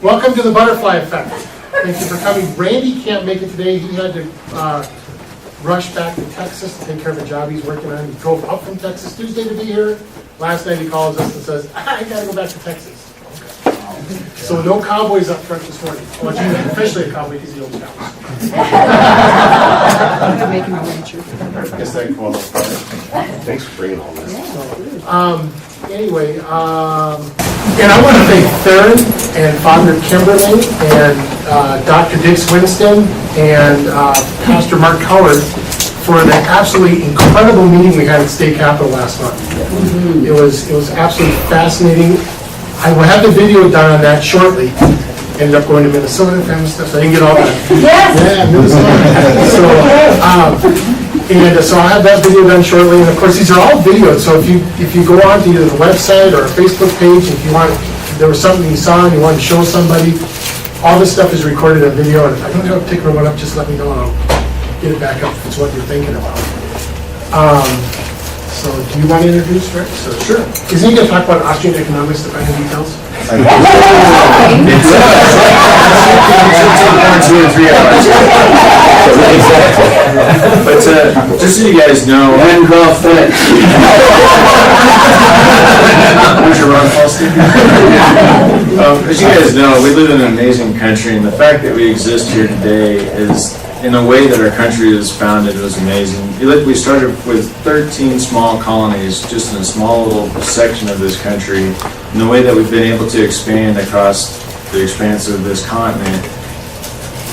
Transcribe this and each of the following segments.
Welcome to the Butterfly Effect. Thank you for coming. Randy can't make it today. He had to rush back to Texas to take care of a job he's working on. He drove up from Texas Tuesday to be here. Last night he calls us and says, I gotta go back to Texas. Okay. So no cowboys up front this morning. Well, he's officially a cowboy because he owns cows. I'm making a venture. Guess that qualifies. Thanks for bringing all this. Anyway, and I want to thank Theron and Father Kimberly and Dr. Dix Winston and Pastor Mark Howard for the absolutely incredible meeting we had at State Capitol last month. It was absolutely fascinating. I will have the video done on that shortly. Ended up going to Minnesota, family stuff, so I didn't get all that. Yes! Yeah, Minnesota. So I'll have that video done shortly, and of course these are all videos, so if you go on to either the website or a Facebook page, if you want, if there was something you saw and you want to show somebody, all this stuff is recorded on video, and if I don't have a particular one up, just let me know and I'll get it back up if it's what you're thinking about. So do you want to introduce Rick? So, sure. Isn't he going to talk about Austrian economics, the finer details? It's 2 or 3 hours. But just so you guys know, Handcraft that. where's your Ron Paul sticker? As you guys know, we live in an amazing country, and the fact that we exist here today is, in a way that our country is founded, was amazing. We started with 13 small colonies, just in a small little section of this country. And the way that we've been able to expand across the expanse of this continent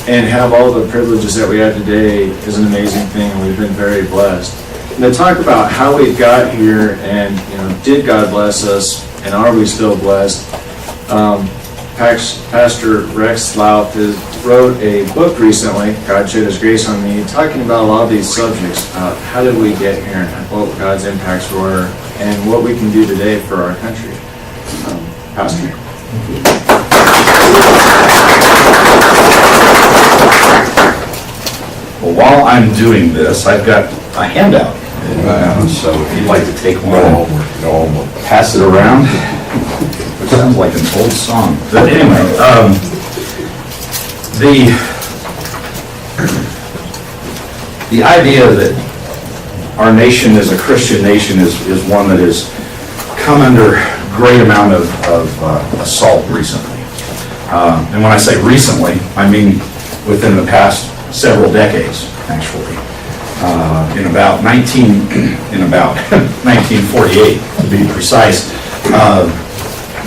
and have all the privileges that we have today is an amazing thing, and we've been very blessed. And to talk about how we got here and, did God bless us and are we still blessed, Pastor Rex Louth wrote a book recently, God Shed His Grace on Me, talking about a lot of these subjects, about how did we get here and what God's impacts were and what we can do today for our country. Pastor. Well, while I'm doing this, I've got a handout. So if you'd like to take one and pass it around, which sounds like an old song. But anyway, the idea that our nation is a Christian nation is one that has come under great amount of assault recently. And when I say recently, I mean within the past several decades, actually. In about 1948, to be precise,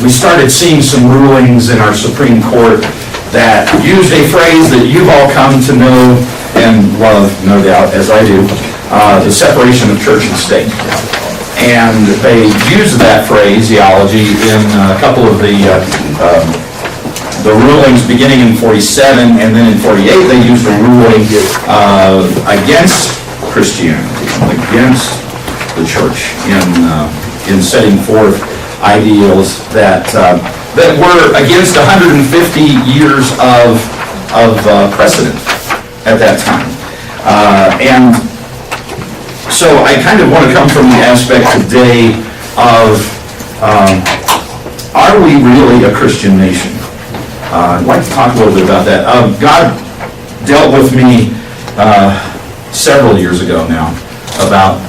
we started seeing some rulings in our Supreme Court that used a phrase that you've all come to know and love, no doubt, as I do, the separation of church and state. And they used that phraseology in a couple of the rulings beginning in 47, and then in 48 they used a ruling against Christianity, against the church, in setting forth ideals that were against 150 years of precedent at that time. And so I kind of want to come from the aspect today of, are we really a Christian nation? I'd like to talk a little bit about that. God dealt with me several years ago now about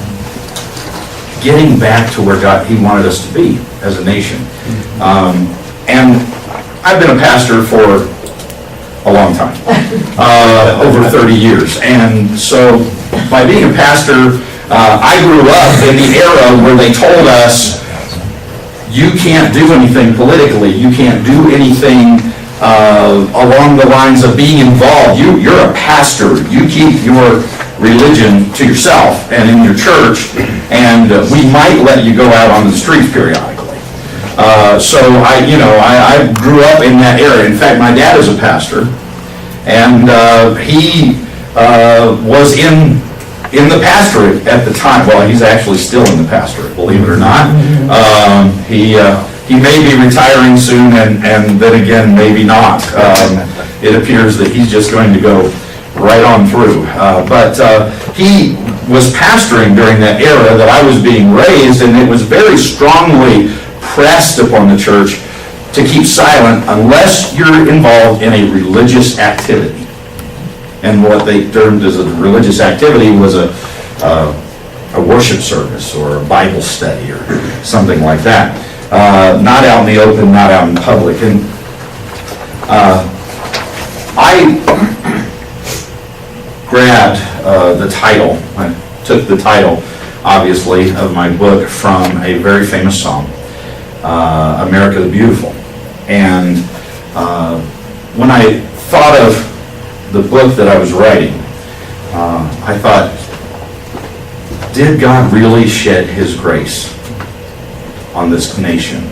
getting back to where He wanted us to be as a nation. And I've been a pastor for a long time, over 30 years. And so by being a pastor, I grew up in the era where they told us, you can't do anything politically, you can't do anything along the lines of being involved. You're a pastor, you keep your religion to yourself and in your church, and we might let you go out on the streets periodically. So I grew up in that area. In fact, my dad is a pastor, and he was in the pastorate at the time. Well, he's actually still in the pastorate, believe it or not. He may be retiring soon, and then again, maybe not. It appears that he's just going to go right on through. But he was pastoring during that era that I was being raised, and it was very strongly pressed upon the church to keep silent unless you're involved in a religious activity. And what they termed as a religious activity was a worship service or a Bible study or something like that. Not out in the open, not out in public. And I grabbed the title, I took the title, obviously, of my book from a very famous song, America the Beautiful. And when I thought of the book that I was writing, I thought, did God really shed His grace on this nation?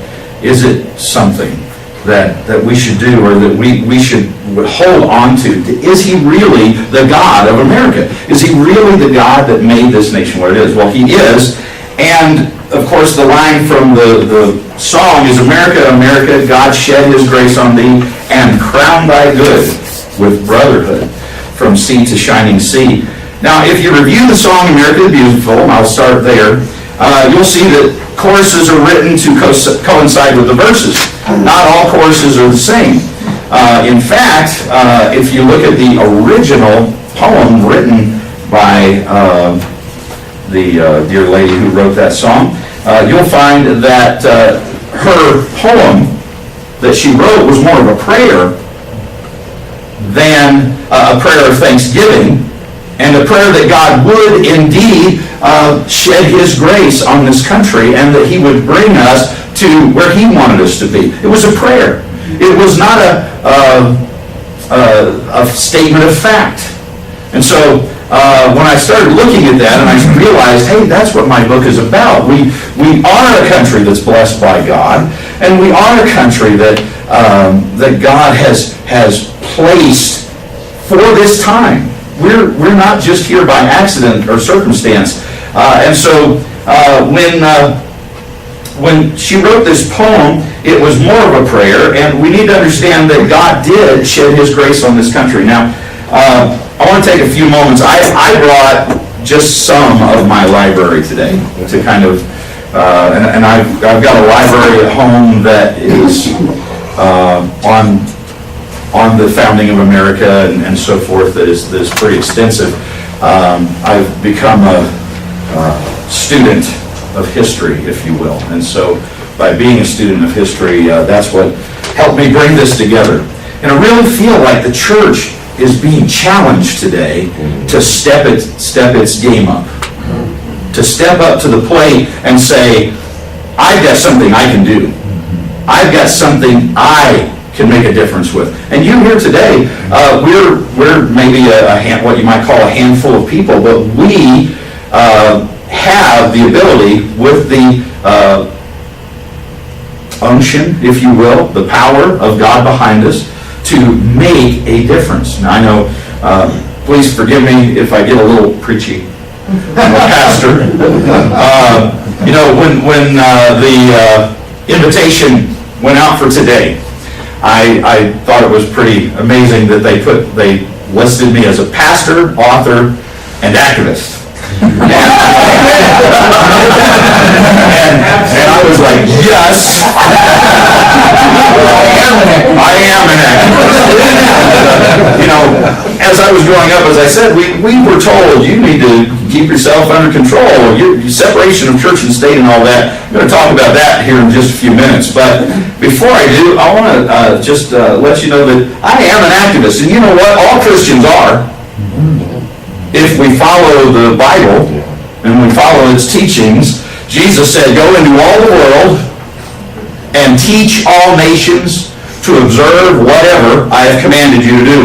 Is it something that we should do, or that we should hold on to? Is He really the God of America? Is He really the God that made this nation what it is? Well, He is. And of course, the line from the song is, America, America, God shed His grace on thee and crowned thy good with brotherhood from sea to shining sea. Now, if you review the song America the Beautiful, and I'll start there, you'll see that choruses are written to coincide with the verses. Not all choruses are the same. In fact, if you look at the original poem written by the dear lady who wrote that song, you'll find that her poem that she wrote was more of a prayer than a prayer of thanksgiving, and a prayer that God would indeed shed His grace on this country, and that He would bring us to where He wanted us to be. It was a prayer. It was not a statement of fact. And so when I started looking at that, and I realized, hey, that's what my book is about. We are a country that's blessed by God, and we are a country that God has placed for this time. We're not just here by accident or circumstance. And so when she wrote this poem, it was more of a prayer, and we need to understand that God did shed His grace on this country. Now, I want to take a few moments. I brought just some of my library today to kind of, and I've got a library at home that is on the founding of America and so forth, that is pretty extensive. I've become a student of history, if you will. And so by being a student of history, that's what helped me bring this together. And I really feel like the church is being challenged today to step its game up. To step up to the plate and say, I've got something I can do. I've got something I can make a difference with. And you here today, we're maybe what you might call a handful of people, but we have the ability, with the unction, if you will, the power of God behind us, to make a difference. Now I know, please forgive me if I get a little preachy. I'm a pastor. When the invitation went out for today, I thought it was pretty amazing that they listed me as a pastor, author, and activist. And I was like, yes, I am an activist. As I was growing up, as I said, we were told you need to keep yourself under control, your separation of church and state and all that. I'm going to talk about that here in just a few minutes. But before I do, I want to just let you know that I am an activist. And you know what? All Christians are. If we follow the Bible and we follow its teachings, Jesus said, go into all the world and teach all nations to observe whatever I have commanded you to do.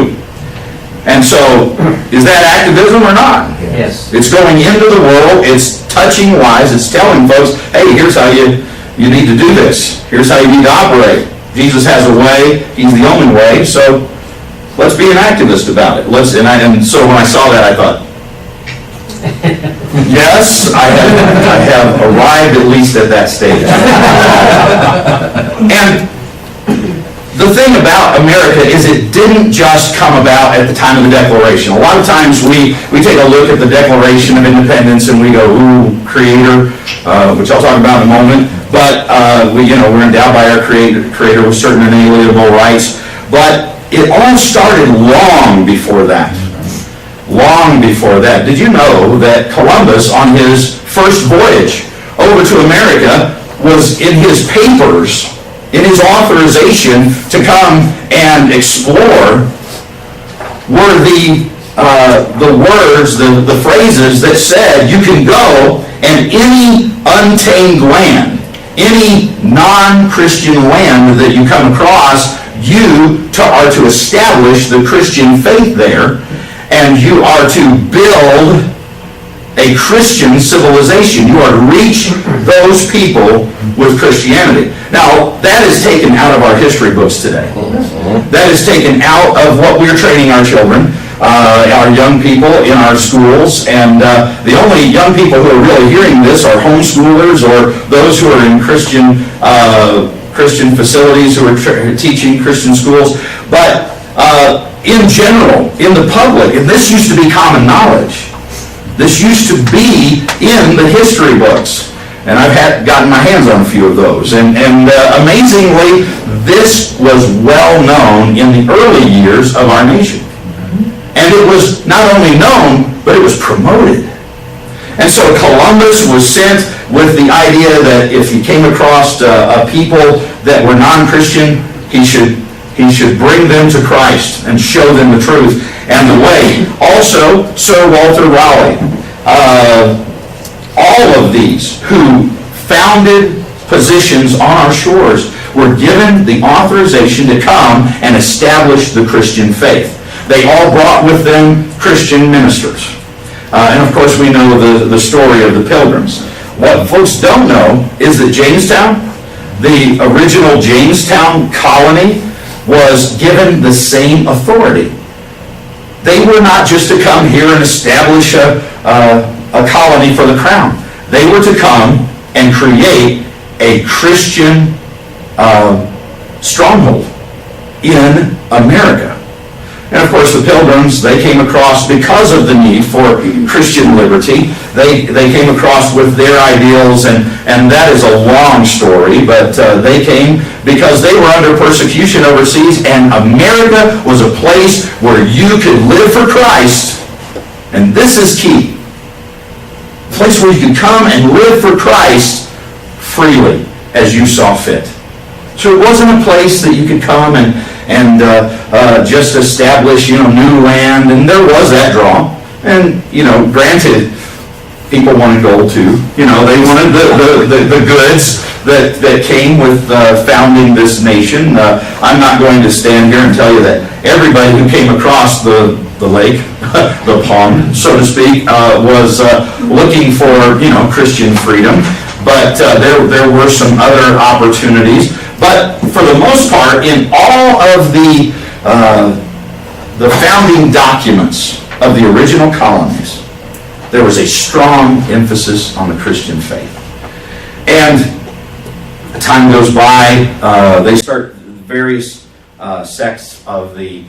And so, is that activism or not? Yes. It's going into the world, it's touching lives, it's telling folks, hey, here's how you need to do this. Here's how you need to operate. Jesus has a way, He's the only way, so let's be an activist about it. And so when I saw that, I thought, yes, I have arrived at least at that stage. And the thing about America is it didn't just come about at the time of the Declaration. A lot of times we take a look at the Declaration of Independence and we go, ooh, Creator, which I'll talk about in a moment. but we're endowed by our Creator with certain inalienable rights. But it all started long before that. Long before that. Did you know that Columbus, on his first voyage over to America, was in his papers, in his authorization to come and explore, were the words, the phrases that said you can go and any untamed land, any non-Christian land that you come across, you are to establish the Christian faith there, and you are to build a Christian civilization. You are to reach those people with Christianity. Now, that is taken out of our history books today. That is taken out of what we're training our children, our young people in our schools, and the only young people who are really hearing this are homeschoolers or those who are in Christian facilities who are teaching Christian schools. But in general, in the public, and this used to be common knowledge. This used to be in the history books, and I've gotten my hands on a few of those. And amazingly, this was well known in the early years of our nation. And it was not only known, but it was promoted. And so Columbus was sent with the idea that if he came across a people that were non-Christian, he should bring them to Christ and show them the truth and the way. Also, Sir Walter Raleigh. All of these who founded positions on our shores were given the authorization to come and establish the Christian faith. They all brought with them Christian ministers. And of course we know the story of the Pilgrims. What folks don't know is that Jamestown, the original Jamestown colony, was given the same authority. They were not just to come here and establish a colony for the crown. They were to come and create a Christian stronghold in America. And of course the Pilgrims, they came across, because of the need for Christian liberty, they came across with their ideals, and that is a long story, but they came because they were under persecution overseas, and America was a place where you could live for Christ, and this is key. A place where you could come and live for Christ freely as you saw fit. So it wasn't a place that you could come and just establish, new land, and there was that draw. And, granted, people wanted gold too. They wanted the goods that came with founding this nation. I'm not going to stand here and tell you that everybody who came across the lake, the pond, so to speak, was looking for, Christian freedom. But there were some other opportunities. But for the most part, in all of the founding documents of the original colonies, there was a strong emphasis on the Christian faith. And time goes by, they start, various sects of the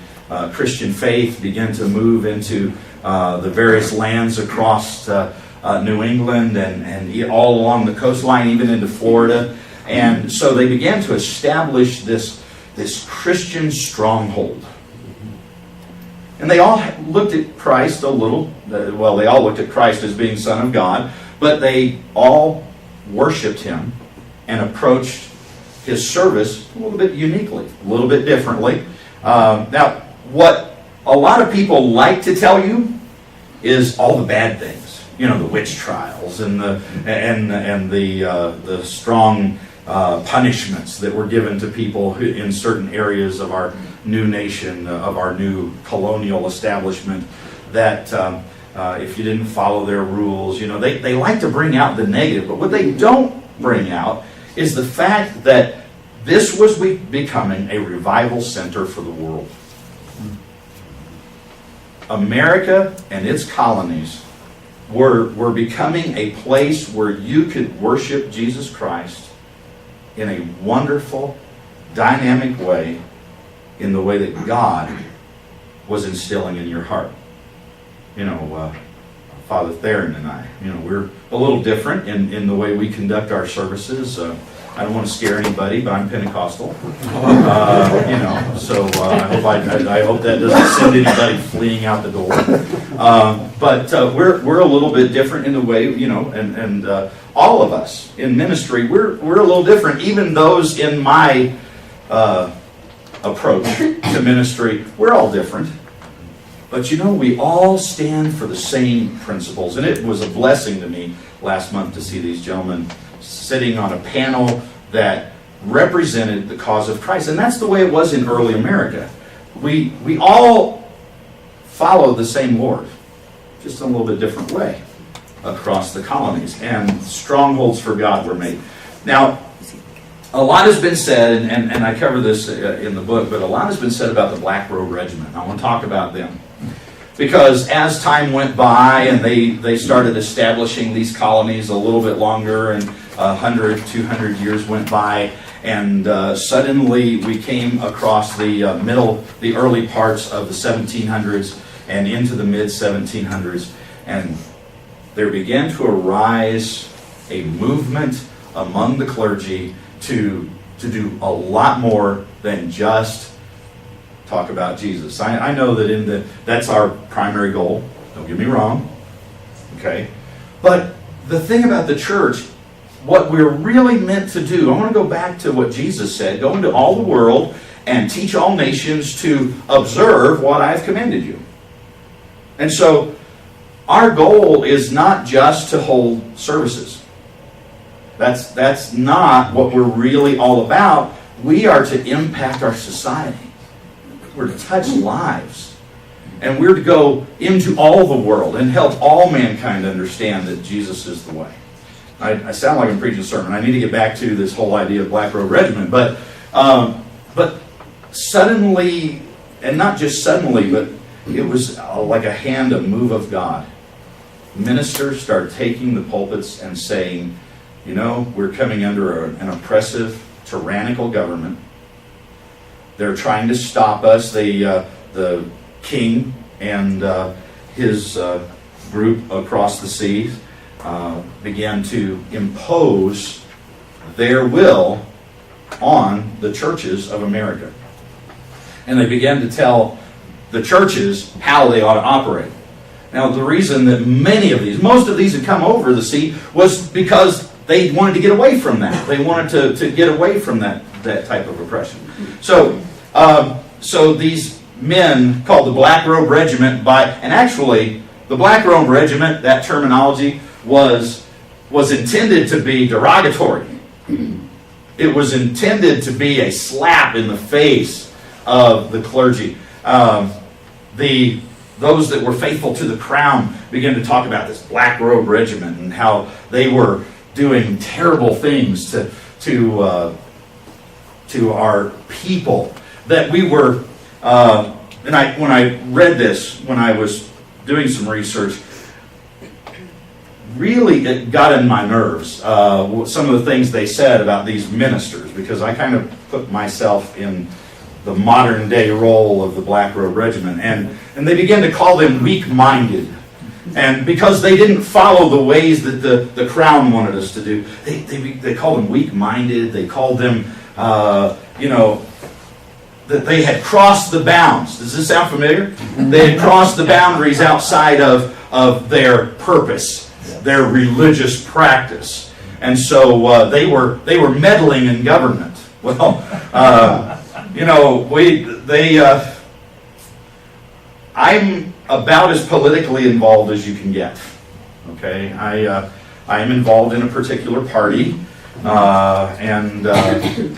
Christian faith begin to move into the various lands across New England and all along the coastline, even into Florida. And so they began to establish this Christian stronghold. And they all looked at Christ a little, well, they all looked at Christ as being Son of God, but they all worshipped him and approached his service a little bit uniquely, a little bit differently. Now, what a lot of people like to tell you is all the bad things. The witch trials and the strong punishments that were given to people in certain areas of our new nation, of our new colonial establishment, that if you didn't follow their rules, they like to bring out the negative, but what they don't bring out is the fact that this was becoming a revival center for the world. America and its colonies were becoming a place where you could worship Jesus Christ in a wonderful, dynamic way, in the way that God was instilling in your heart. Father Theron and I. We're a little different in the way we conduct our services. I don't want to scare anybody, but I'm Pentecostal. So I hope that doesn't send anybody fleeing out the door. But we're a little bit different in the way, and all of us in ministry, we're a little different. Even those in my approach to ministry, we're all different. But we all stand for the same principles. And it was a blessing to me last month to see these gentlemen sitting on a panel that represented the cause of Christ. And that's the way it was in early America. We all followed the same Lord, just in a little bit different way across the colonies. And strongholds for God were made. Now, a lot has been said, and I cover this in the book, but a lot has been said about the Black Robe Regiment. I want to talk about them. Because as time went by and they started establishing these colonies a little bit longer, and 100, 200 years went by, and suddenly we came across the early parts of the 1700s and into the mid-1700s, and there began to arise a movement among the clergy to do a lot more than just talk about Jesus. I know that that's our primary goal. Don't get me wrong. Okay? But the thing about the church, what we're really meant to do, I want to go back to what Jesus said, go into all the world and teach all nations to observe what I've commanded you. And so our goal is not just to hold services. That's not what we're really all about. We are to impact our society. We're to touch lives. And we're to go into all the world and help all mankind understand that Jesus is the way. I sound like I'm preaching a sermon. I need to get back to this whole idea of Black Robe Regiment. But suddenly, and not just suddenly, but it was like a move of God. Ministers start taking the pulpits and saying, we're coming under an oppressive, tyrannical government. They're trying to stop us. The king and his group across the seas began to impose their will on the churches of America. And they began to tell the churches how they ought to operate. Now, the reason that most of these had come over the sea was because they wanted to get away from that. They wanted to get away from that type of oppression. So these men called the Black Robe Regiment and actually the Black Robe Regiment, that terminology was intended to be derogatory. It was intended to be a slap in the face of the clergy. Those that were faithful to the crown began to talk about this Black Robe Regiment and how they were doing terrible things to our people. That we were, when I read this, when I was doing some research, really it got in my nerves. Some of the things they said about these ministers, because I kind of put myself in the modern day role of the Black Robe Regiment, and they began to call them weak-minded. And because they didn't follow the ways that the crown wanted us to do, they called them weak-minded. They called them, that they had crossed the bounds. Does this sound familiar? They had crossed the boundaries outside of their purpose, their religious practice. And so they were meddling in government. Well, I'm about as politically involved as you can get. Okay, I am involved in a particular party, and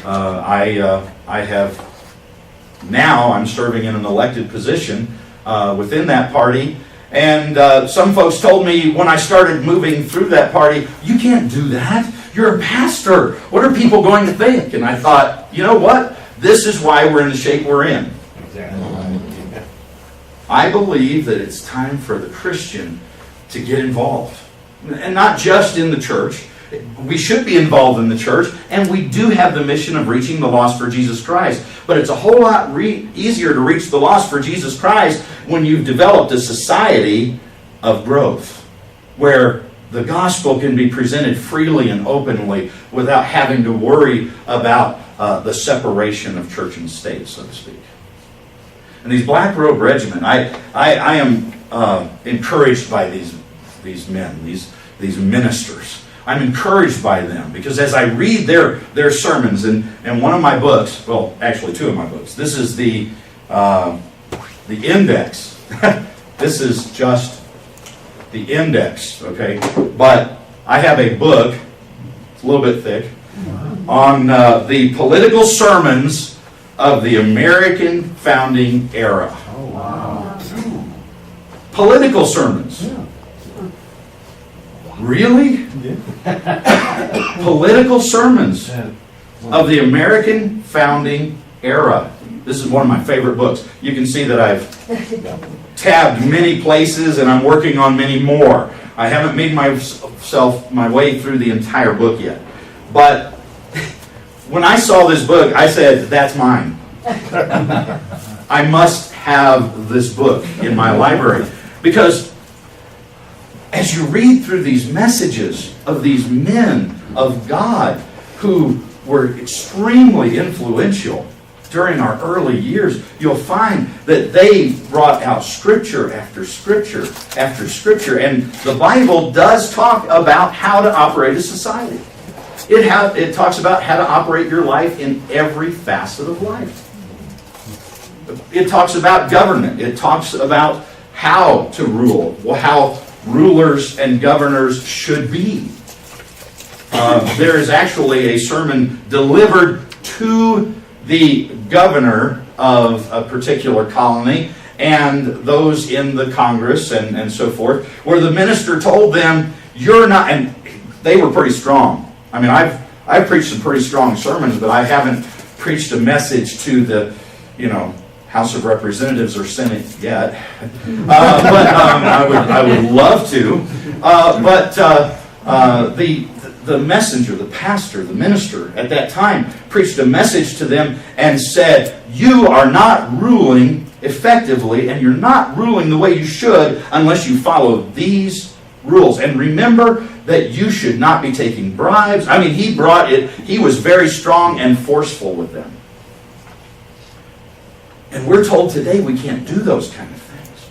I have now I'm serving in an elected position within that party. And some folks told me when I started moving through that party, you can't do that. You're a pastor. What are people going to think? And I thought, you know what? This is why we're in the shape we're in. I believe that it's time for the Christian to get involved. And not just in the church. We should be involved in the church, and we do have the mission of reaching the lost for Jesus Christ. But it's a whole lot easier to reach the lost for Jesus Christ when you've developed a society of growth. where the gospel can be presented freely and openly without having to worry about the separation of church and state, so to speak. And these black robe regiment, I am encouraged by these men, these ministers. I'm encouraged by them because as I read their sermons, and one of my books, well, actually two of my books, this is the index. This is just the index, okay? But I have a book, it's a little bit thick, on the political sermons of the American founding era. Oh, wow. Political sermons. Yeah. Really? Political sermons of the American founding era. This is one of my favorite books. You can see that I've tabbed many places and I'm working on many more. I haven't made my way through the entire book yet. But when I saw this book, I said, that's mine. I must have this book in my library. Because as you read through these messages of these men of God who were extremely influential during our early years, you'll find that they brought out scripture after scripture after scripture. And the Bible does talk about how to operate a society. It talks about how to operate your life in every facet of life. It talks about government. It talks about how to rule, how rulers and governors should be. There is actually a sermon delivered to the governor of a particular colony and those in the Congress and so forth, where the minister told them, you're not, and they were pretty strong. I mean, I've preached some pretty strong sermons, but I haven't preached a message to the, House of Representatives or Senate yet. But I would love to. The messenger, the pastor, the minister at that time preached a message to them and said, you are not ruling effectively and you're not ruling the way you should unless you follow these rules. And remember that you should not be taking bribes. I mean, he was very strong and forceful with them. And we're told today we can't do those kind of things.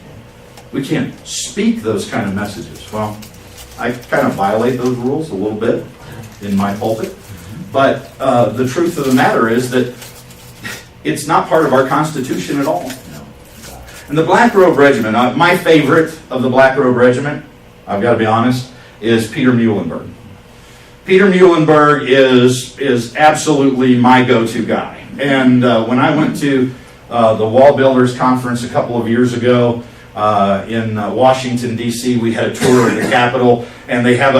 We can't speak those kind of messages. Well, I kind of violate those rules a little bit in my pulpit. But the truth of the matter is that it's not part of our Constitution at all. And the Black Robe Regiment, my favorite of the Black Robe Regiment, I've got to be honest, is Peter Muhlenberg. Peter Muhlenberg is absolutely my go-to guy. And when I went to the Wall Builders Conference a couple of years ago in Washington, D.C., we had a tour of the Capitol, and they have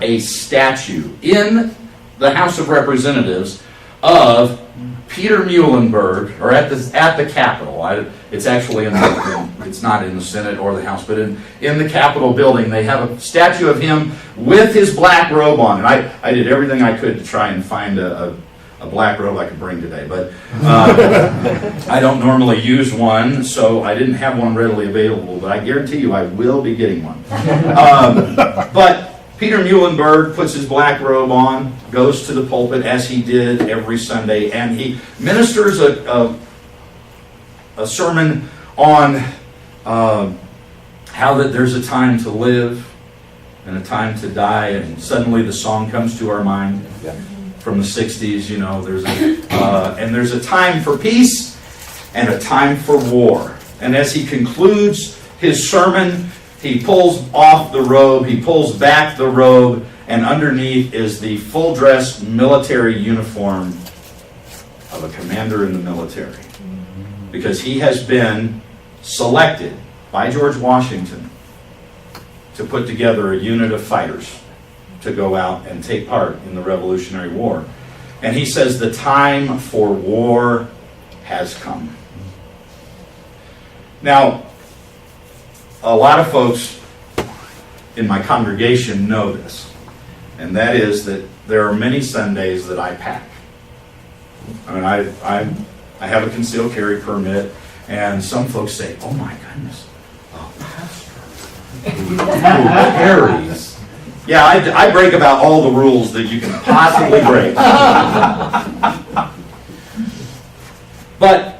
a statue in the House of Representatives of Peter Muhlenberg, or at the Capitol. It's actually it's not in the Senate or the House, but in the Capitol building, they have a statue of him with his black robe on. And I did everything I could to try and find a black robe I could bring today, but I don't normally use one, so I didn't have one readily available, but I guarantee you I will be getting one. But Peter Muhlenberg puts his black robe on, goes to the pulpit as he did every Sunday, and he ministers a sermon on how that there's a time to live and a time to die, and suddenly the song comes to our mind. From the 60s, there's a time for peace and a time for war. And as he concludes his sermon, he pulls off the robe, he pulls back the robe, and underneath is the full dress military uniform of a commander in the military. Because he has been selected by George Washington to put together a unit of fighters to go out and take part in the Revolutionary War. And he says the time for war has come. Now, a lot of folks in my congregation know this, and that is that there are many Sundays that I pack. I mean, I have a concealed carry permit, and some folks say, oh my goodness, a pastor. Who carries? Yeah, I break about all the rules that you can possibly break. But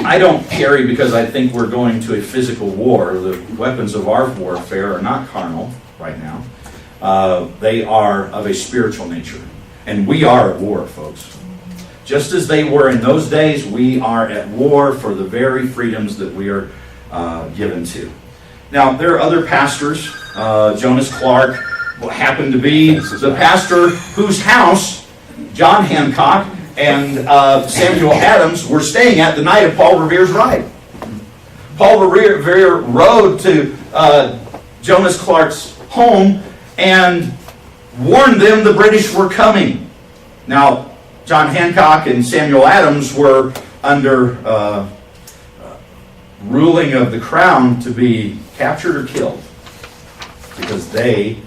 I don't carry because I think we're going to a physical war. The weapons of our warfare are not carnal right now. They are of a spiritual nature. And we are at war, folks. Just as they were in those days, we are at war for the very freedoms that we are given to. Now, there are other pastors. Jonas Clark happened to be the pastor whose house John Hancock and Samuel Adams were staying at the night of Paul Revere's ride. Paul Revere rode to Jonas Clark's home and warned them the British were coming. Now, John Hancock and Samuel Adams were under ruling of the crown to be captured or killed because they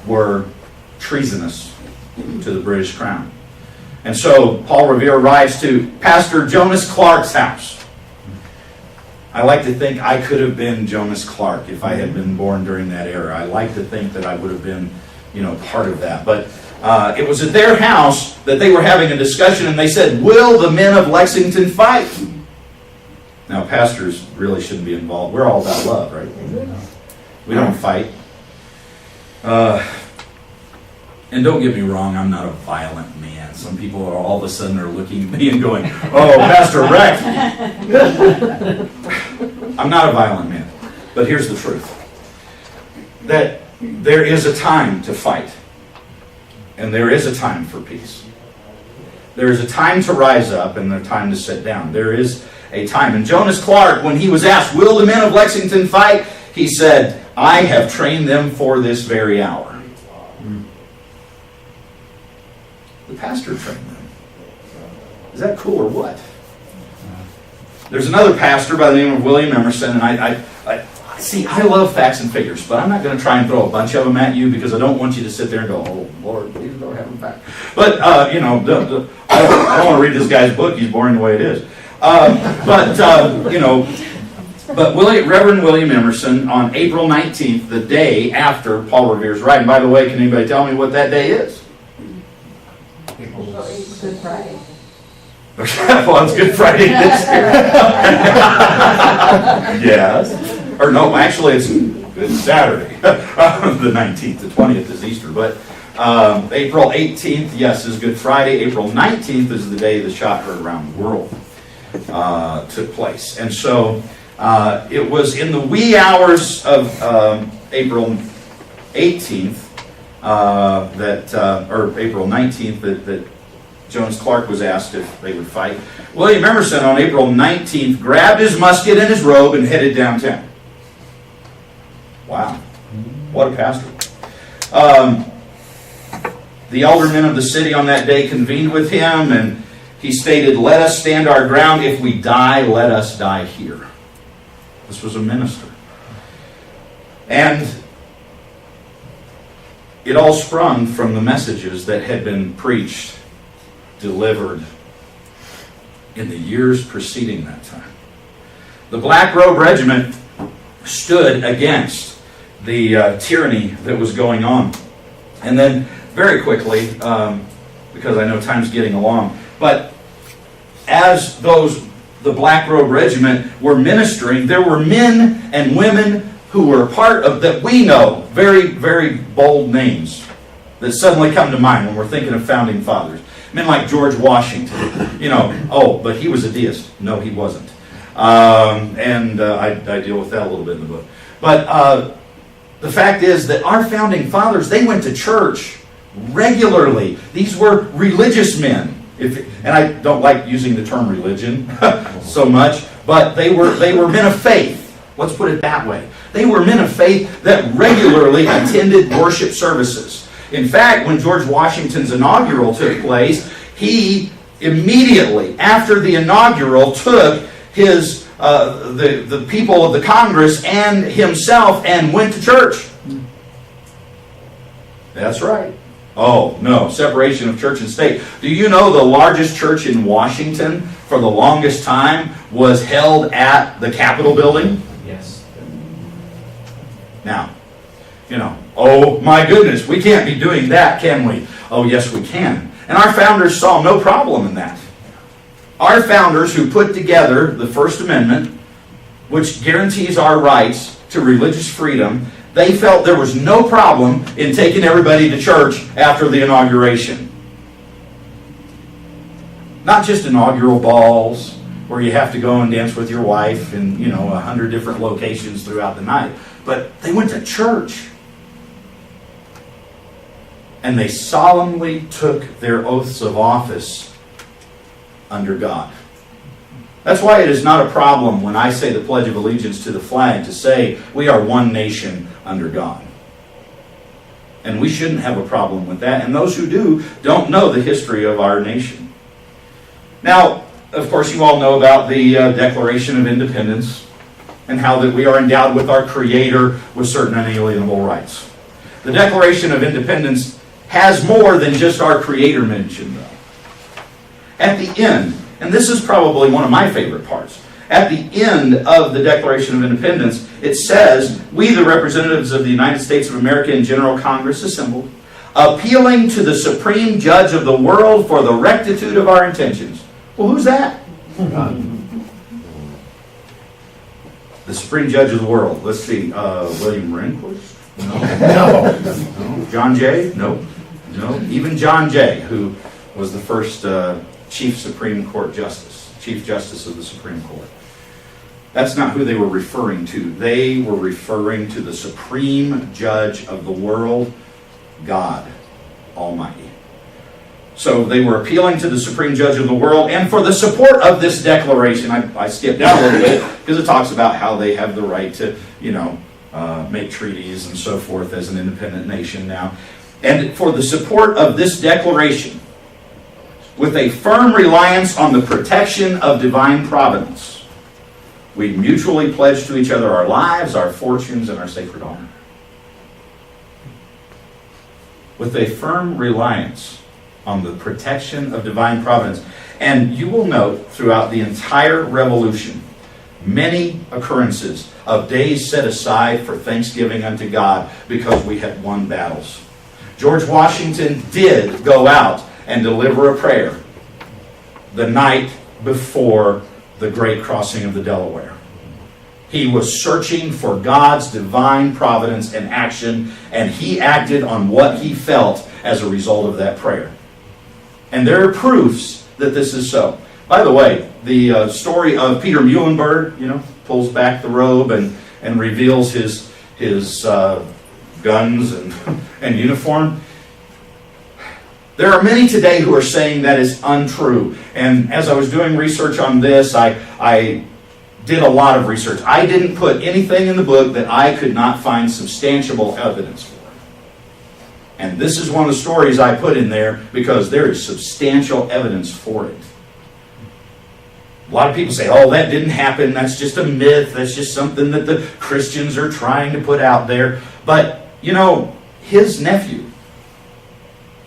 were treasonous to the British crown. And so Paul Revere rides to Pastor Jonas Clark's house. I like to think I could have been Jonas Clark if I had been born during that era. I like to think that I would have been, part of that. But it was at their house that they were having a discussion, and they said, "Will the men of Lexington fight?" Now, pastors really shouldn't be involved. We're all about love, right? We don't fight. And don't get me wrong, I'm not a violent man. Some people are all of a sudden are looking at me and going, "Oh, Pastor Rex." I'm not a violent man. But here's the truth. That there is a time to fight. And there is a time for peace. There is a time to rise up and a time to sit down. There is a time. And Jonas Clark, when he was asked, "Will the men of Lexington fight?" he said, "I have trained them for this very hour." The pastor trained them. Is that cool or what? There's another pastor by the name of William Emerson, and I love facts and figures, but I'm not going to try and throw a bunch of them at you because I don't want you to sit there and go, "Oh, Lord, please don't have them back." But, I don't want to read this guy's book. He's boring the way it is. But Reverend William Emerson, on April 19th, the day after Paul Revere's ride, and by the way, can anybody tell me what that day is? Good Friday. Well, it's Good Friday this year. Yes. Or no, actually it's Good Saturday. The 19th, the 20th is Easter. But April 18th, yes, is Good Friday. April 19th is the day the shot heard around the world took place. And so it was in the wee hours of April 18th, or April 19th, that Jonas Clark was asked if they would fight. William Emerson on April 19th grabbed his musket and his robe and headed downtown. Wow. What a pastor. The aldermen of the city on that day convened with him, and he stated, "Let us stand our ground. If we die, let us die here." This was a minister. And it all sprung from the messages that had been preached, delivered in the years preceding that time. The Black Robe Regiment stood against the tyranny that was going on. And then very quickly, because I know time's getting along, but as the Black Robe Regiment were ministering, there were men and women who were part of that we know, very, very bold names that suddenly come to mind when we're thinking of founding fathers. Men like George Washington, but he was a deist. No, he wasn't. I deal with that a little bit in the book. But the fact is that our founding fathers, they went to church regularly. These were religious men. And I don't like using the term religion so much, but they were men of faith. Let's put it that way. They were men of faith that regularly attended worship services. In fact, when George Washington's inaugural took place, he immediately after the inaugural took his the people of the Congress and himself and went to church. That's right. Oh, no, separation of church and state. Do you know the largest church in Washington for the longest time was held at the Capitol building? Yes. Now, oh my goodness, we can't be doing that, can we? Oh yes, we can. And our founders saw no problem in that. Our founders who put together the First Amendment, which guarantees our rights to religious freedom, they felt there was no problem in taking everybody to church after the inauguration. Not just inaugural balls where you have to go and dance with your wife in 100 different locations throughout the night, but they went to church. And they solemnly took their oaths of office under God. That's why it is not a problem when I say the Pledge of Allegiance to the flag to say we are one nation under God. And we shouldn't have a problem with that. And those who do don't know the history of our nation. Now, of course, you all know about the Declaration of Independence and how that we are endowed with our Creator with certain unalienable rights. The Declaration of Independence has more than just our Creator mentioned, though. At the end, and this is probably one of my favorite parts, at the end of the Declaration of Independence, it says, "We, the representatives of the United States of America in General Congress assembled, appealing to the Supreme Judge of the world for the rectitude of our intentions." Well, who's that? The Supreme Judge of the world. Let's see, William Rehnquist? No. John Jay? No. Even John Jay, who was the first Chief Supreme Court Justice, Chief Justice of the Supreme Court. That's not who they were referring to. They were referring to the Supreme Judge of the world, God Almighty. So they were appealing to the Supreme Judge of the world and for the support of this declaration. I skipped down a little bit because it talks about how they have the right to, make treaties and so forth as an independent nation now. And for the support of this declaration, with a firm reliance on the protection of divine providence, we mutually pledge to each other our lives, our fortunes, and our sacred honor. With a firm reliance on the protection of divine providence. And you will note throughout the entire Revolution, many occurrences of days set aside for thanksgiving unto God because we had won battles. George Washington did go out and deliver a prayer the night before the great crossing of the Delaware. He was searching for God's divine providence and action, and he acted on what he felt as a result of that prayer. And there are proofs that this is so. By the way, the story of Peter Muhlenberg, pulls back the robe and reveals his guns and uniform. There are many today who are saying that is untrue. And as I was doing research on this, I did a lot of research. I didn't put anything in the book that I could not find substantiable evidence for. And this is one of the stories I put in there because there is substantial evidence for it. A lot of people say, oh, that didn't happen. That's just a myth. That's just something that the Christians are trying to put out there. But, his nephew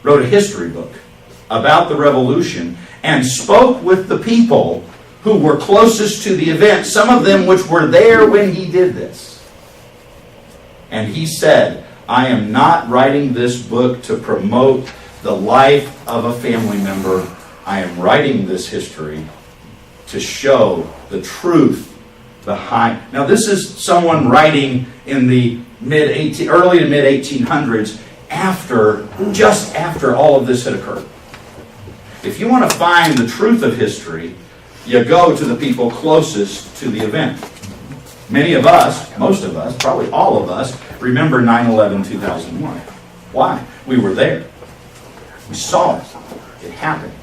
wrote a history book about the revolution and spoke with the people who were closest to the event, some of them which were there when he did this. And he said, I am not writing this book to promote the life of a family member. I am writing this history to show the truth behind. Now, this is someone writing in the early to mid 1800s, just after all of this had occurred. If you want to find the truth of history, you go to the people closest to the event. Many of us, most of us, probably all of us, remember 9/11/2001. Why? We were there. We saw it. It happened.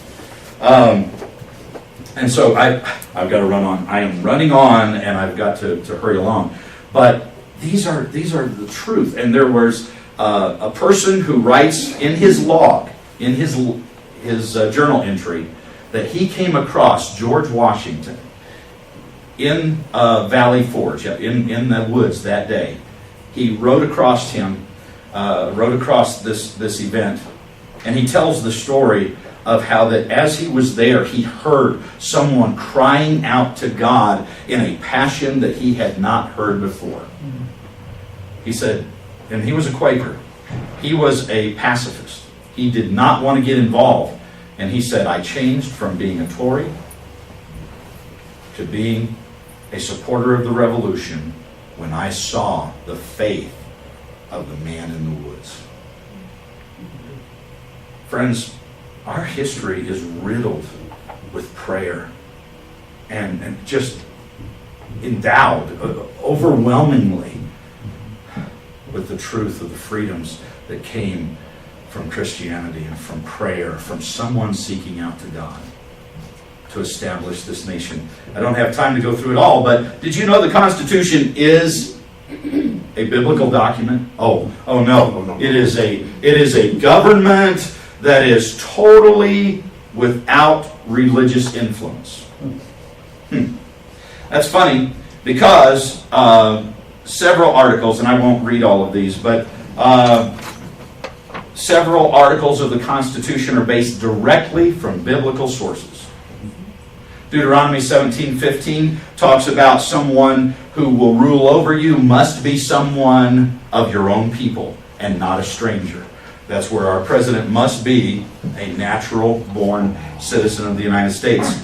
And so I've got to run on. I am running on, and I've got to hurry along. But these are the truth. And there was a person who writes in his log, in his journal entry, that he came across George Washington in Valley Forge, in the woods that day. He rode across this event, and he tells the story of how that as he was there, he heard someone crying out to God in a passion that he had not heard before. He said, and he was a Quaker. He was a pacifist. He did not want to get involved. And he said, I changed from being a Tory to being a supporter of the revolution when I saw the faith of the man in the woods. Friends, our history is riddled with prayer and just endowed overwhelmingly with the truth of the freedoms that came from Christianity and from prayer, from someone seeking out to God to establish this nation. I don't have time to go through it all, but did you know the Constitution is a biblical document? Oh no. It is a government that is totally without religious influence. That's funny because several articles, and I won't read all of these, but several articles of the Constitution are based directly from biblical sources. Deuteronomy 17:15 talks about someone who will rule over you must be someone of your own people and not a stranger. That's where our president must be a natural-born citizen of the United States.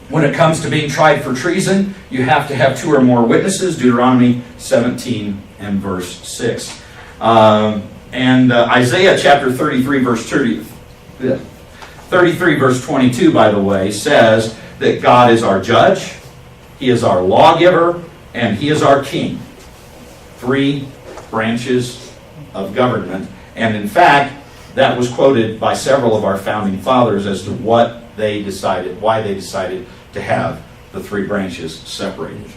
When it comes to being tried for treason, you have to have 2 or more witnesses, Deuteronomy 17 and verse 6. And Isaiah chapter 33, verse 33, verse 22, by the way, says that God is our judge, He is our lawgiver, and He is our king. 3 branches of government. And in fact, that was quoted by several of our founding fathers as to what they decided, why they decided to have the 3 branches separated.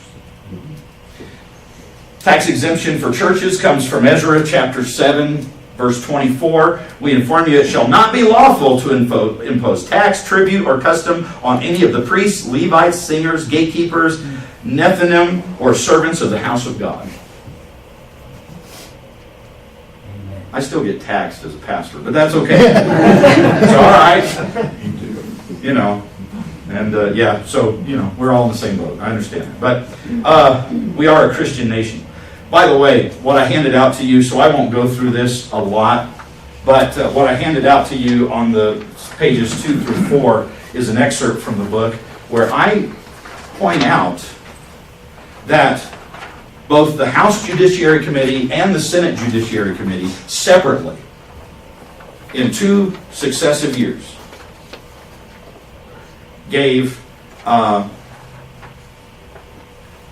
Tax exemption for churches comes from Ezra chapter 7, verse 24. We inform you, it shall not be lawful to impose tax, tribute, or custom on any of the priests, Levites, singers, gatekeepers, Nethinim, or servants of the house of God. I still get taxed as a pastor, but that's okay. It's all right. You know, and yeah, so, you know, we're all in the same boat. I understand that. But we are a Christian nation. By the way, what I handed out to you, so I won't go through this a lot, but what I handed out to you on the pages 2 through 4 is an excerpt from the book where I point out that both the House Judiciary Committee and the Senate Judiciary Committee separately, in 2 successive years, gave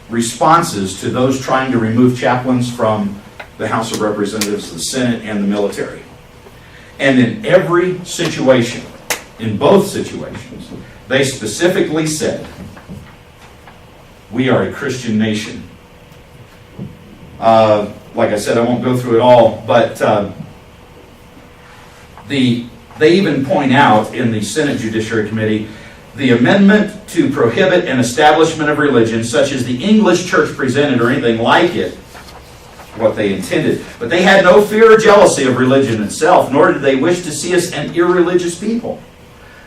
responses to those trying to remove chaplains from the House of Representatives, the Senate, and the military. And in every situation, in both situations, they specifically said, we are a Christian nation. Like I said, I won't go through it all, but they even point out in the Senate Judiciary Committee the amendment to prohibit an establishment of religion such as the English church presented or anything like it, what they intended. But they had no fear or jealousy of religion itself, nor did they wish to see us an irreligious people.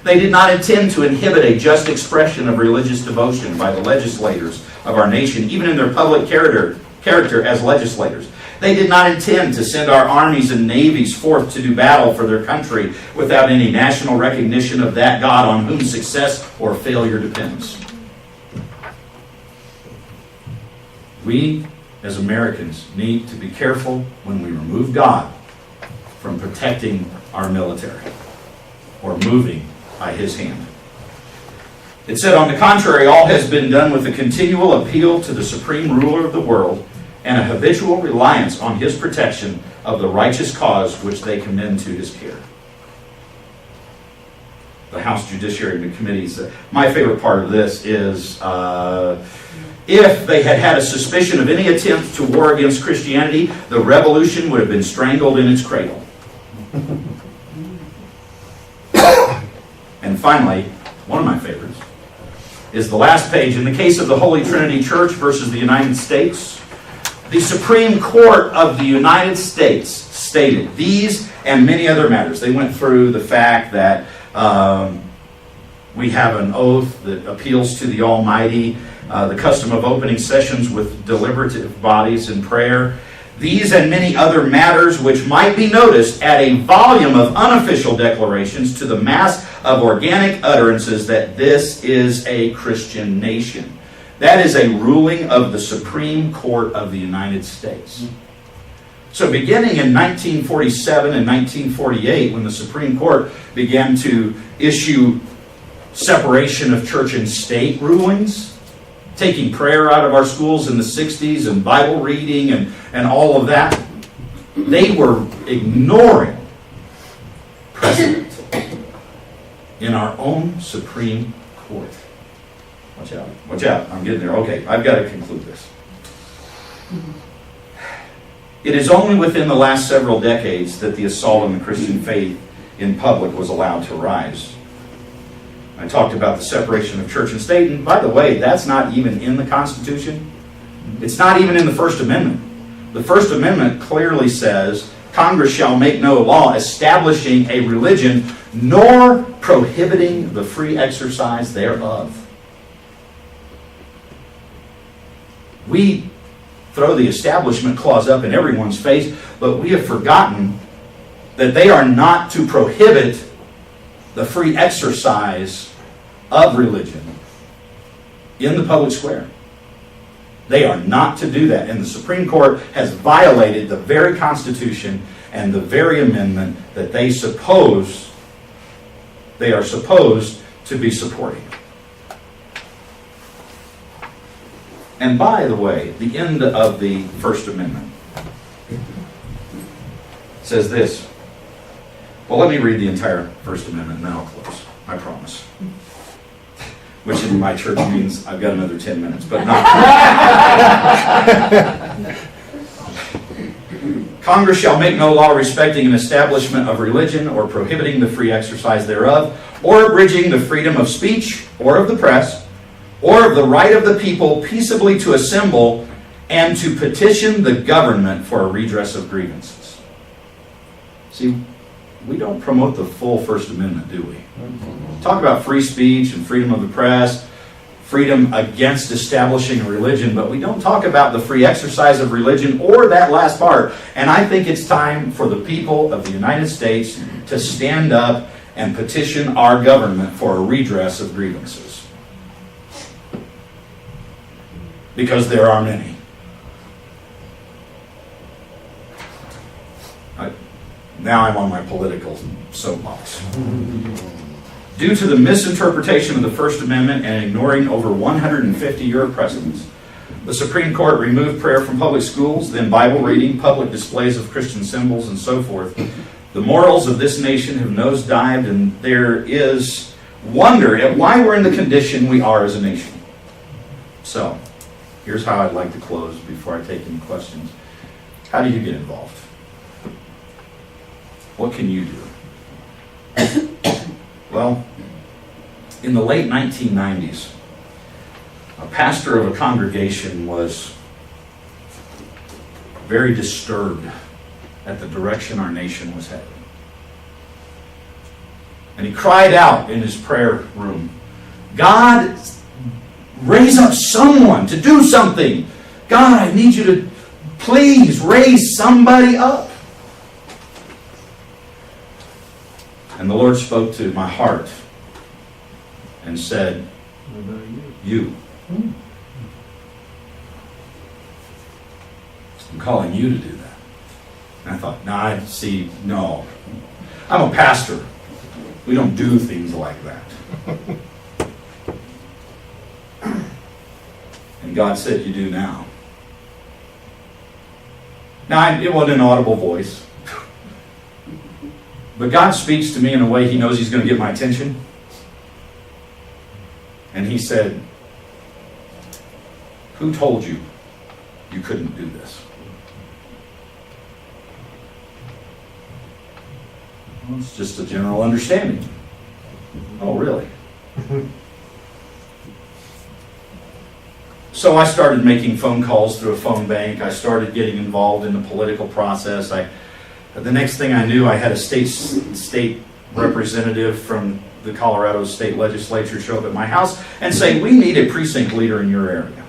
They did not intend to inhibit a just expression of religious devotion by the legislators of our nation, even in their public character as legislators. They did not intend to send our armies and navies forth to do battle for their country without any national recognition of that God on whom success or failure depends. We, as Americans, need to be careful when we remove God from protecting our military or moving by His hand. It said, on the contrary, all has been done with a continual appeal to the supreme ruler of the world and a habitual reliance on His protection of the righteous cause which they commend to His care. The House Judiciary Committee's, my favorite part of this is, if they had had a suspicion of any attempt to war against Christianity, the revolution would have been strangled in its cradle. And finally, one of my favorites, is the last page. In the case of the Holy Trinity Church versus the United States, the Supreme Court of the United States stated these and many other matters. They went through the fact that we have an oath that appeals to the Almighty, the custom of opening sessions with deliberative bodies in prayer, These and many other matters which might be noticed add a volume of unofficial declarations to the mass of organic utterances that this is a Christian nation. That is a ruling of the Supreme Court of the United States. So beginning in 1947 and 1948, when the Supreme Court began to issue separation of church and state rulings, taking prayer out of our schools in the 60s and Bible reading and all of that, they were ignoring precedent in our own Supreme Court. Watch out. Watch out. I'm getting there. Okay, I've got to conclude this. It is only within the last several decades that the assault on the Christian faith in public was allowed to rise. I talked about the separation of church and state, and by the way, that's not even in the Constitution. It's not even in the First Amendment. The First Amendment clearly says, Congress shall make no law establishing a religion, nor prohibiting the free exercise thereof. We throw the establishment clause up in everyone's face, but we have forgotten that they are not to prohibit the free exercise of religion in the public square. They are not to do that. And the Supreme Court has violated the very Constitution and the very amendment that they are supposed to be supporting. And by the way, the end of the First Amendment says this. Well, let me read the entire First Amendment and then I'll close. I promise. Which in my church means I've got another 10 minutes, but not. Congress shall make no law respecting an establishment of religion or prohibiting the free exercise thereof, or abridging the freedom of speech or of the press, or of the right of the people peaceably to assemble and to petition the government for a redress of grievances. See, we don't promote the full First Amendment, do we? Talk about free speech and freedom of the press, freedom against establishing a religion, but we don't talk about the free exercise of religion or that last part. And I think it's time for the people of the United States to stand up and petition our government for a redress of grievances. Because there are many. Now I'm on my political soapbox. Due to the misinterpretation of the First Amendment and ignoring over 150-year precedents, the Supreme Court removed prayer from public schools, then Bible reading, public displays of Christian symbols, and so forth. The morals of this nation have nosedived, and there is wonder at why we're in the condition we are as a nation. So, here's how I'd like to close before I take any questions. How do you get involved? What can you do? Well, in the late 1990s, a pastor of a congregation was very disturbed at the direction our nation was headed. And he cried out in his prayer room, God, raise up someone to do something. God, I need you to please raise somebody up. And the Lord spoke to my heart and said, you. I'm calling you to do that. And I thought, no. I'm a pastor. We don't do things like that. And God said, you do now. Now, it wasn't an audible voice. But God speaks to me in a way He knows He's going to get my attention. And He said, who told you you couldn't do this? Well, it's just a general understanding. Oh, really? So I started making phone calls through a phone bank. I started getting involved in the political process. The next thing I knew, I had a state representative from the Colorado State Legislature show up at my house and say, we need a precinct leader in your area.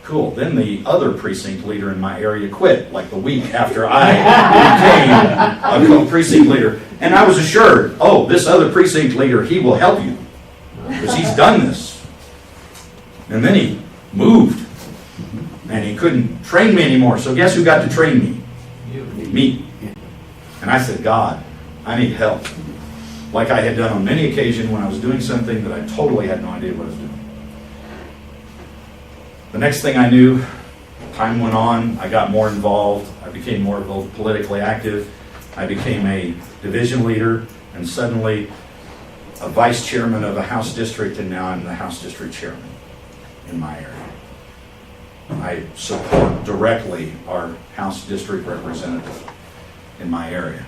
Cool. Then the other precinct leader in my area quit, like the week after I became a precinct leader. And I was assured, oh, this other precinct leader, he will help you, because he's done this. And then he moved, and he couldn't train me anymore. So guess who got to train me? Me. And I said, God, I need help. Like I had done on many occasions when I was doing something that I totally had no idea what I was doing. The next thing I knew, time went on, I got more involved, I became more politically active, I became a division leader, and suddenly a vice chairman of a House district, and now I'm the House district chairman in my area. I support directly our House district representative in my area.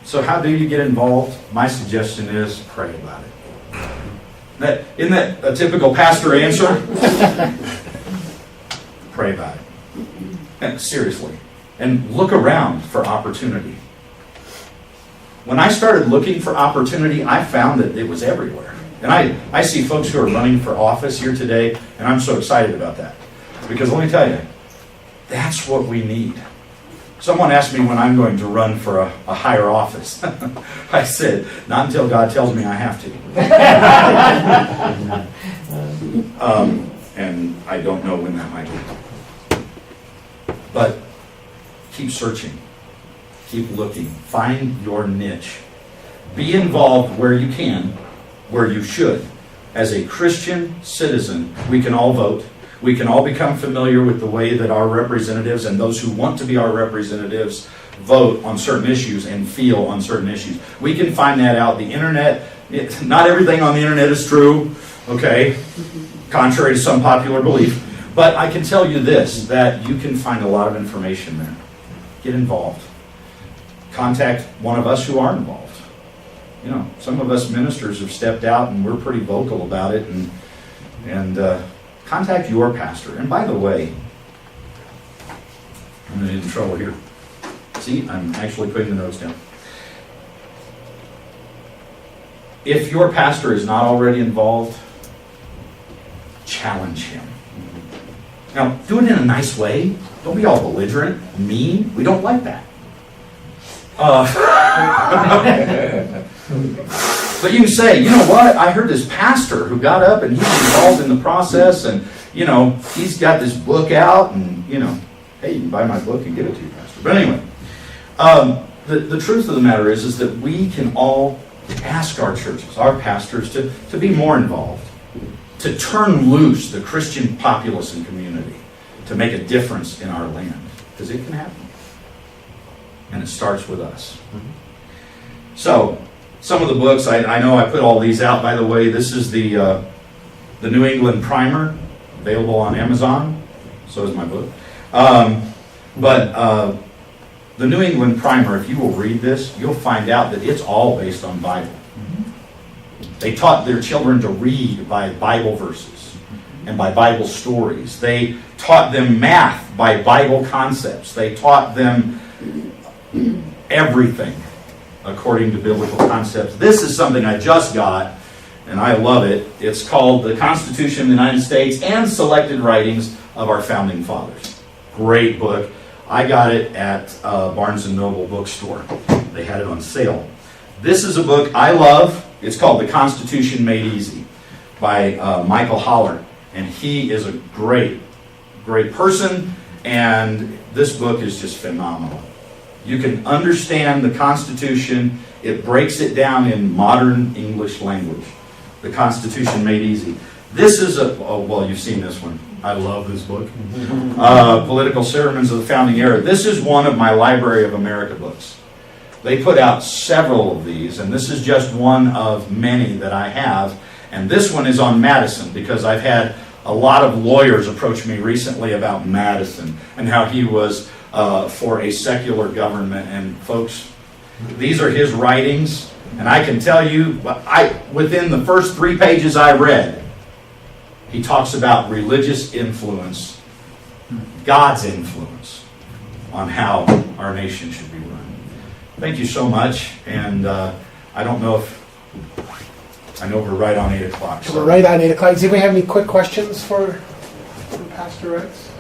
So how do you get involved? My suggestion is pray about it. Isn't that a typical pastor answer? Pray about it. And seriously. And look around for opportunity. When I started looking for opportunity, I found that it was everywhere. And I see folks who are running for office here today, and I'm so excited about that. Because let me tell you, that's what we need. Someone asked me when I'm going to run for a higher office. I said, not until God tells me I have to. And I don't know when that might be. But keep searching. Keep looking. Find your niche. Be involved where you can, where you should. As a Christian citizen, we can all vote. We can all become familiar with the way that our representatives and those who want to be our representatives vote on certain issues and feel on certain issues. We can find that out. The internet, not everything on the internet is true, okay, contrary to some popular belief. But I can tell you this, that you can find a lot of information there. Get involved. Contact one of us who are involved. You know, some of us ministers have stepped out and we're pretty vocal about it, and contact your pastor. And by the way, I'm going to get in trouble here. See, I'm actually putting the notes down. If your pastor is not already involved, challenge him. Now, do it in a nice way. Don't be all belligerent, mean. We don't like that. But you can say, you know what, I heard this pastor who got up and he's involved in the process, and, you know, he's got this book out, and, you know, hey, you can buy my book and give it to you, pastor. But anyway, the truth of the matter is that we can all ask our churches, our pastors, to be more involved, to turn loose the Christian populace and community, to make a difference in our land, because it can happen. And it starts with us. So, some of the books, I know I put all these out. By the way, this is the New England Primer, available on Amazon. So is my book. But the New England Primer, if you will read this, you'll find out that it's all based on Bible. They taught their children to read by Bible verses and by Bible stories. They taught them math by Bible concepts. They taught them everything according to biblical concepts. This is something I just got, and I love it. It's called The Constitution of the United States and Selected Writings of Our Founding Fathers. Great book. I got it at Barnes & Noble bookstore. They had it on sale. This is a book I love. It's called The Constitution Made Easy by Michael Holler. And he is a great, great person, and this book is just phenomenal. You can understand the Constitution. It breaks it down in modern English language. The Constitution Made Easy. This is well, you've seen this one. I love this book. Political Sermons of the Founding Era. This is one of my Library of America books. They put out several of these, and this is just one of many that I have. And this one is on Madison, because I've had a lot of lawyers approach me recently about Madison and how he was for a secular government. And folks, these are his writings, and I can tell you, within the first 3 pages I read, he talks about religious influence, God's influence on how our nation should be run. Thank you so much, and I don't know if I know we're right on 8 o'clock. So we're right on 8 o'clock. Does anybody have any quick questions for Pastor Rex?